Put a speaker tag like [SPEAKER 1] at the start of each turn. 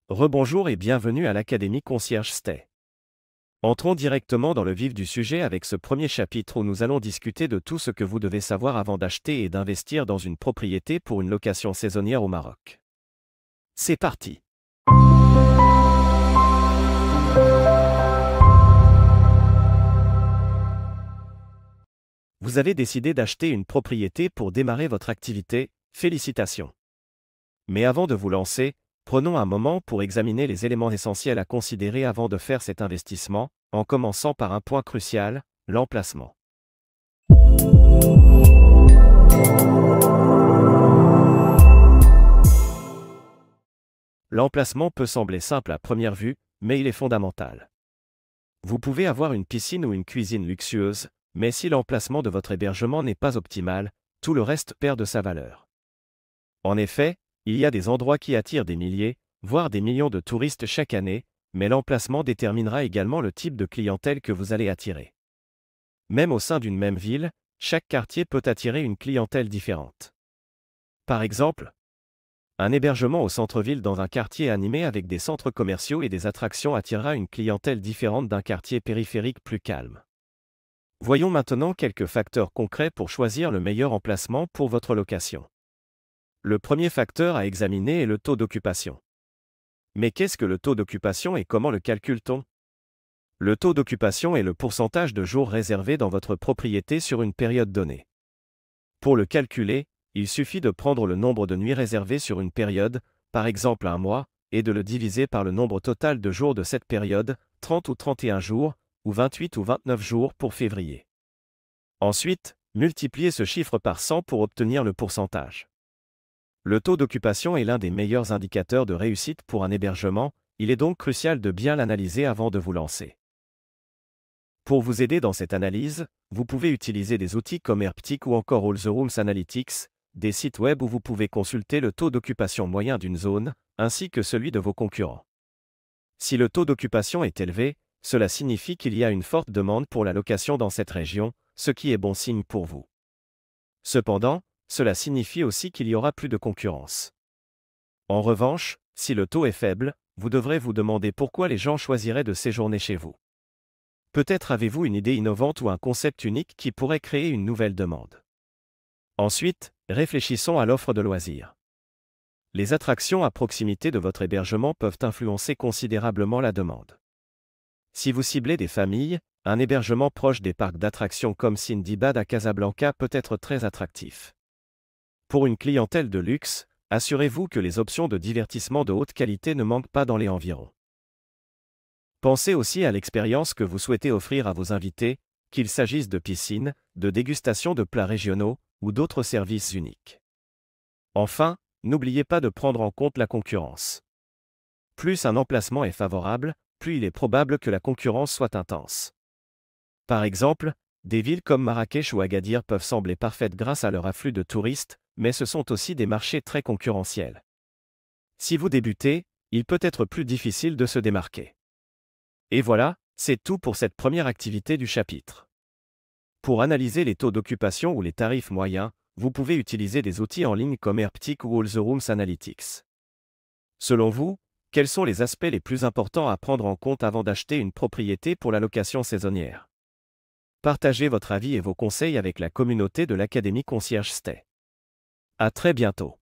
[SPEAKER 1] Rebonjour et bienvenue à l'Académie Concierge Stay. Entrons directement dans le vif du sujet avec ce premier chapitre où nous allons discuter de tout ce que vous devez savoir avant d'acheter et d'investir dans une propriété pour une location saisonnière au Maroc. C'est parti! Vous avez décidé d'acheter une propriété pour démarrer votre activité, félicitations. Mais avant de vous lancer, prenons un moment pour examiner les éléments essentiels à considérer avant de faire cet investissement, en commençant par un point crucial, l'emplacement. L'emplacement peut sembler simple à première vue, mais il est fondamental. Vous pouvez avoir une piscine ou une cuisine luxueuse, mais si l'emplacement de votre hébergement n'est pas optimal, tout le reste perd de sa valeur. En effet, il y a des endroits qui attirent des milliers, voire des millions de touristes chaque année, mais l'emplacement déterminera également le type de clientèle que vous allez attirer. Même au sein d'une même ville, chaque quartier peut attirer une clientèle différente. Par exemple, un hébergement au centre-ville dans un quartier animé avec des centres commerciaux et des attractions attirera une clientèle différente d'un quartier périphérique plus calme. Voyons maintenant quelques facteurs concrets pour choisir le meilleur emplacement pour votre location. Le premier facteur à examiner est le taux d'occupation. Mais qu'est-ce que le taux d'occupation et comment le calcule-t-on? Le taux d'occupation est le pourcentage de jours réservés dans votre propriété sur une période donnée. Pour le calculer, il suffit de prendre le nombre de nuits réservées sur une période, par exemple un mois, et de le diviser par le nombre total de jours de cette période, 30 ou 31 jours, ou 28 ou 29 jours pour février. Ensuite, multipliez ce chiffre par 100 pour obtenir le pourcentage. Le taux d'occupation est l'un des meilleurs indicateurs de réussite pour un hébergement, il est donc crucial de bien l'analyser avant de vous lancer. Pour vous aider dans cette analyse, vous pouvez utiliser des outils comme Airptic ou encore All the Rooms Analytics, des sites web où vous pouvez consulter le taux d'occupation moyen d'une zone, ainsi que celui de vos concurrents. Si le taux d'occupation est élevé, cela signifie qu'il y a une forte demande pour la location dans cette région, ce qui est bon signe pour vous. Cependant, cela signifie aussi qu'il y aura plus de concurrence. En revanche, si le taux est faible, vous devrez vous demander pourquoi les gens choisiraient de séjourner chez vous. Peut-être avez-vous une idée innovante ou un concept unique qui pourrait créer une nouvelle demande. Ensuite, réfléchissons à l'offre de loisirs. Les attractions à proximité de votre hébergement peuvent influencer considérablement la demande. Si vous ciblez des familles, un hébergement proche des parcs d'attractions comme Sindibad à Casablanca peut être très attractif. Pour une clientèle de luxe, assurez-vous que les options de divertissement de haute qualité ne manquent pas dans les environs. Pensez aussi à l'expérience que vous souhaitez offrir à vos invités, qu'il s'agisse de piscines, de dégustation de plats régionaux ou d'autres services uniques. Enfin, n'oubliez pas de prendre en compte la concurrence. Plus un emplacement est favorable, plus il est probable que la concurrence soit intense. Par exemple, des villes comme Marrakech ou Agadir peuvent sembler parfaites grâce à leur afflux de touristes, mais ce sont aussi des marchés très concurrentiels. Si vous débutez, il peut être plus difficile de se démarquer. Et voilà, c'est tout pour cette première activité du chapitre. Pour analyser les taux d'occupation ou les tarifs moyens, vous pouvez utiliser des outils en ligne comme Airptic ou All the Rooms Analytics. Selon vous, quels sont les aspects les plus importants à prendre en compte avant d'acheter une propriété pour la location saisonnière? Partagez votre avis et vos conseils avec la communauté de l'Académie Concierge Stay. À très bientôt.